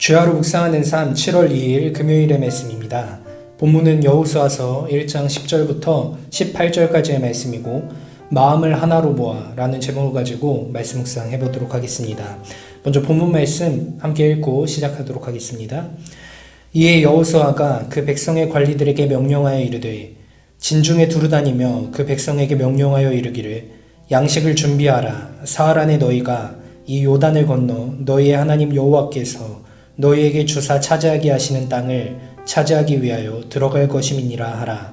주야로 묵상하는 삶 7월 2일 금요일의 말씀입니다. 본문은 여호수아서 1장 10절부터 18절까지의 말씀이고 마음을 하나로 모아 라는 제목을 가지고 말씀 묵상해 보도록 하겠습니다. 먼저 본문 말씀 함께 읽고 시작하도록 하겠습니다. 이에 여호수아가 그 백성의 관리들에게 명령하여 이르되 진중에 두루다니며 그 백성에게 명령하여 이르기를 양식을 준비하라. 사흘 안에 너희가 이 요단을 건너 너희의 하나님 여호와께서 너희에게 주사 차지하게 하시는 땅을 차지하기 위하여 들어갈 것임이니라 하라.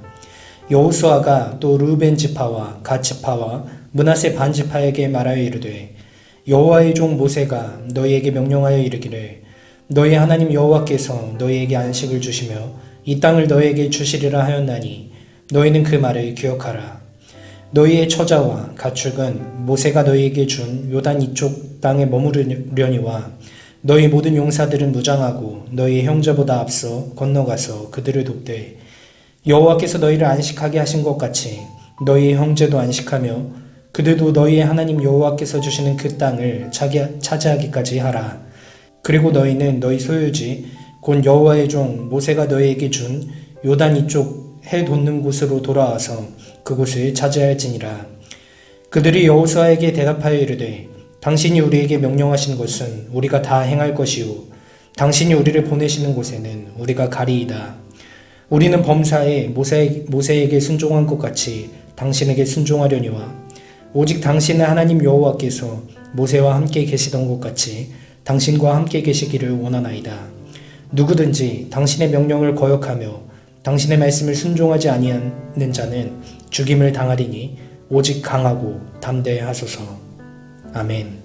여호수아가 또 르우벤 지파와 갓 지파와 므낫세 반 지파에게 말하여 이르되 여호와의 종 모세가 너희에게 명령하여 이르기를 너희 하나님 여호와께서 너희에게 안식을 주시며 이 땅을 너희에게 주시리라 하였나니 너희는 그 말을 기억하라. 너희의 처자와 가축은 모세가 너희에게 준 요단 이쪽 땅에 머무르려니와 너희 모든 용사들은 무장하고 너희 형제보다 앞서 건너가서 그들을 돕되 여호와께서 너희를 안식하게 하신 것 같이 너희 형제도 안식하며 그들도 너희의 하나님 여호와께서 주시는 그 땅을 차지하기까지 하라. 그리고 너희는 너희 소유지 곧 여호와의 종 모세가 너희에게 준 요단 이쪽 해 돋는 곳으로 돌아와서 그곳을 차지할지니라. 그들이 여호수아에게 대답하여 이르되 당신이 우리에게 명령하신 것은 우리가 다 행할 것이요 당신이 우리를 보내시는 곳에는 우리가 가리이다. 우리는 범사에 모세에게 순종한 것 같이 당신에게 순종하려니와 오직 당신의 하나님 여호와께서 모세와 함께 계시던 것 같이 당신과 함께 계시기를 원하나이다. 누구든지 당신의 명령을 거역하며 당신의 말씀을 순종하지 아니하는 자는 죽임을 당하리니 오직 강하고 담대하소서. 아멘.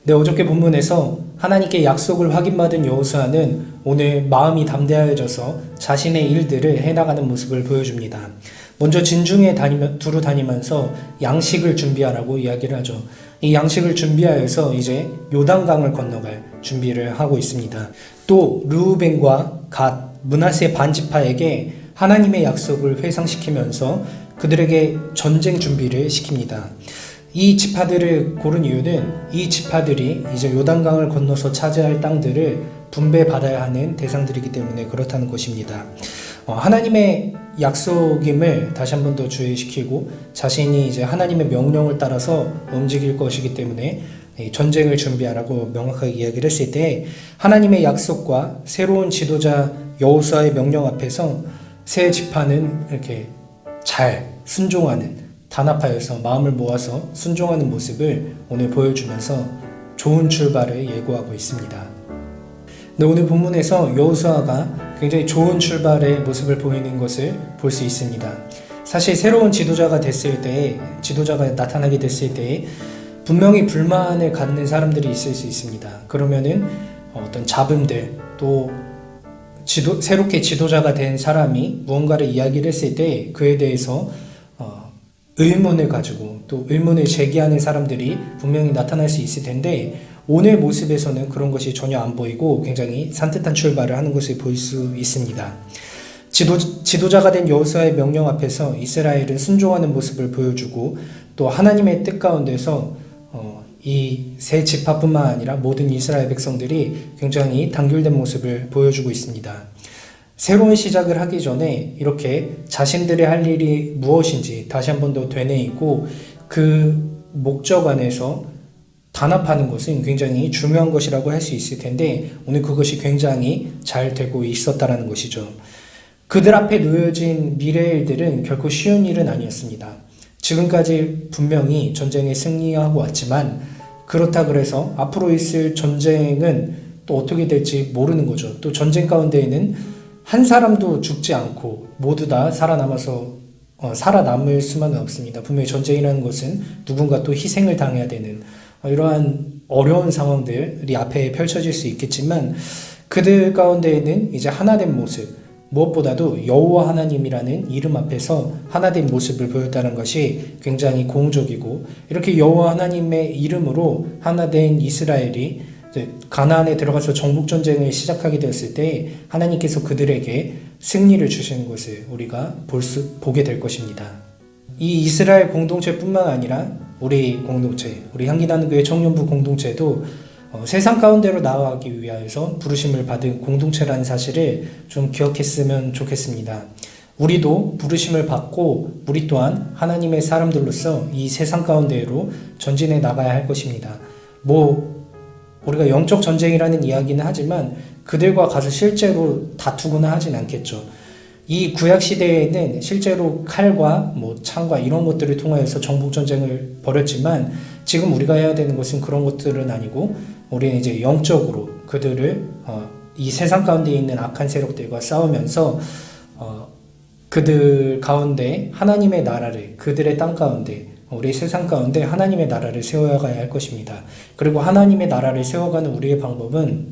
네, 어저께 본문에서 하나님께 약속을 확인받은 여호수아는 오늘 마음이 담대해져서 자신의 일들을 해나가는 모습을 보여줍니다. 먼저 진중에 두루 다니면서 양식을 준비하라고 이야기를 하죠. 이 양식을 준비하여서 이제 요단강을 건너갈 준비를 하고 있습니다. 또 르우벤과 갓, 므낫세 반 지파에게 하나님의 약속을 회상시키면서 그들에게 전쟁 준비를 시킵니다. 이 지파들을 고른 이유는 이 지파들이 이제 요단강을 건너서 차지할 땅들을 분배받아야 하는 대상들이기 때문에 그렇다는 것입니다. 하나님의 약속임을 다시 한 번 더 주의시키고 자신이 이제 하나님의 명령을 따라서 움직일 것이기 때문에 전쟁을 준비하라고 명확하게 이야기를 했을 때 하나님의 약속과 새로운 지도자 여호수아의 명령 앞에서 세 지파는 이렇게 잘 순종하는 단합하여서 마음을 모아서 순종하는 모습을 오늘 보여주면서 좋은 출발을 예고하고 있습니다. 네, 오늘 본문에서 여호수아가 굉장히 좋은 출발의 모습을 보이는 것을 볼 수 있습니다. 사실 새로운 지도자가 나타나게 됐을 때 분명히 불만을 갖는 사람들이 있을 수 있습니다. 그러면은 어떤 잡음들 또 새롭게 지도자가 된 사람이 무언가를 이야기를 했을 때 그에 대해서 의문을 가지고 또 의문을 제기하는 사람들이 분명히 나타날 수 있을 텐데 오늘 모습에서는 그런 것이 전혀 안 보이고 굉장히 산뜻한 출발을 하는 것을 볼 수 있습니다. 지도자가 된 여호수아의 명령 앞에서 이스라엘은 순종하는 모습을 보여주고 또 하나님의 뜻 가운데서 이 세 지파뿐만 아니라 모든 이스라엘 백성들이 굉장히 단결된 모습을 보여주고 있습니다. 새로운 시작을 하기 전에 이렇게 자신들의 할 일이 무엇인지 다시 한 번 더 되뇌이고 그 목적 안에서 단합하는 것은 굉장히 중요한 것이라고 할 수 있을 텐데 오늘 그것이 굉장히 잘 되고 있었다는 것이죠. 그들 앞에 놓여진 미래의 일들은 결코 쉬운 일은 아니었습니다. 지금까지 분명히 전쟁에 승리하고 왔지만 그렇다 그래서 앞으로 있을 전쟁은 또 어떻게 될지 모르는 거죠. 또 전쟁 가운데에는 한 사람도 죽지 않고 모두 다 살아남을 수만은 없습니다. 분명히 전쟁이라는 것은 누군가 또 희생을 당해야 되는 이러한 어려운 상황들이 앞에 펼쳐질 수 있겠지만 그들 가운데에는 이제 하나된 모습, 무엇보다도 여호와 하나님이라는 이름 앞에서 하나된 모습을 보였다는 것이 굉장히 고무적이고 이렇게 여호와 하나님의 이름으로 하나된 이스라엘이 가나안에 들어가서 정복전쟁을 시작하게 되었을 때 하나님께서 그들에게 승리를 주시는 것을 우리가 보게 될 것입니다. 이 이스라엘 공동체뿐만 아니라 우리 공동체, 우리 향기나는 교회 청년부 공동체도 세상 가운데로 나아가기 위하여서 부르심을 받은 공동체라는 사실을 좀 기억했으면 좋겠습니다. 우리도 부르심을 받고 우리 또한 하나님의 사람들로서 이 세상 가운데로 전진해 나가야 할 것입니다. 우리가 영적 전쟁이라는 이야기는 하지만 그들과 가서 실제로 다투거나 하진 않겠죠. 이 구약 시대에는 실제로 칼과 창과 이런 것들을 통하여서 정복 전쟁을 벌였지만 지금 우리가 해야 되는 것은 그런 것들은 아니고 우리는 이제 영적으로 그들을 이 세상 가운데 있는 악한 세력들과 싸우면서 그들 가운데 하나님의 나라를, 그들의 땅 가운데, 우리 세상 가운데 하나님의 나라를 세워가야 할 것입니다. 그리고 하나님의 나라를 세워가는 우리의 방법은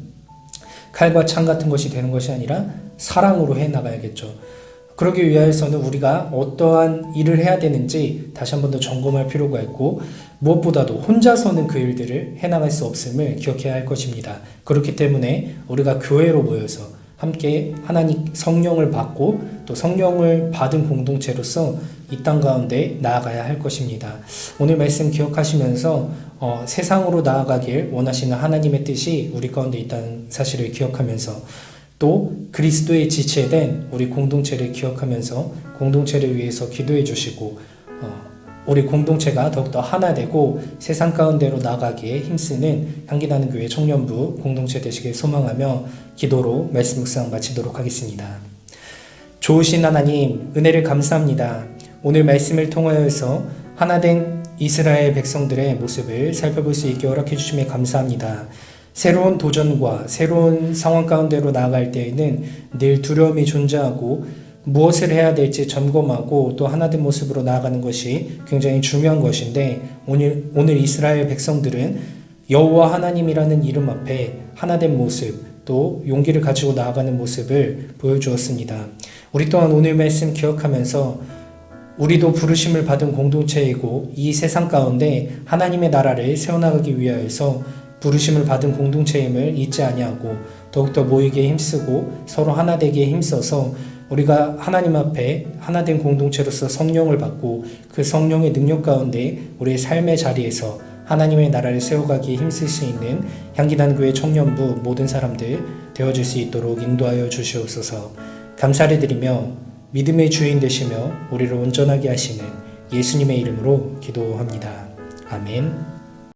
칼과 창 같은 것이 되는 것이 아니라 사랑으로 해 나가야겠죠. 그러기 위해서는 우리가 어떠한 일을 해야 되는지 다시 한 번 더 점검할 필요가 있고, 무엇보다도 혼자서는 그 일들을 해나갈 수 없음을 기억해야 할 것입니다. 그렇기 때문에 우리가 교회로 모여서 함께 하나님 성령을 받고 또 성령을 받은 공동체로서 이 땅 가운데 나아가야 할 것입니다. 오늘 말씀 기억하시면서 세상으로 나아가길 원하시는 하나님의 뜻이 우리 가운데 있다는 사실을 기억하면서 또 그리스도의 지체된 우리 공동체를 기억하면서 공동체를 위해서 기도해 주시고 우리 공동체가 더욱더 하나 되고 세상 가운데로 나아가기에 힘쓰는 향기나는 교회 청년부 공동체 되시길 소망하며 기도로 말씀 묵상 마치도록 하겠습니다. 좋으신 하나님, 은혜를 감사합니다. 오늘 말씀을 통하여서 하나된 이스라엘 백성들의 모습을 살펴볼 수 있게 허락해 주심에 감사합니다. 새로운 도전과 새로운 상황 가운데로 나아갈 때에는 늘 두려움이 존재하고 무엇을 해야 될지 점검하고 또 하나된 모습으로 나아가는 것이 굉장히 중요한 것인데 오늘 이스라엘 백성들은 여호와 하나님이라는 이름 앞에 하나된 모습 또 용기를 가지고 나아가는 모습을 보여주었습니다. 우리 또한 오늘 말씀 기억하면서 우리도 부르심을 받은 공동체이고 이 세상 가운데 하나님의 나라를 세워나가기 위하여서 부르심을 받은 공동체임을 잊지 아니하고 더욱더 모이기에 힘쓰고 서로 하나 되기에 힘써서 우리가 하나님 앞에 하나된 공동체로서 성령을 받고 그 성령의 능력 가운데 우리의 삶의 자리에서 하나님의 나라를 세워가기에 힘쓸 수 있는 향기나는 교회 청년부 모든 사람들 되어줄 수 있도록 인도하여 주시옵소서. 감사를 드리며 믿음의 주인 되시며 우리를 온전하게 하시는 예수님의 이름으로 기도합니다. 아멘.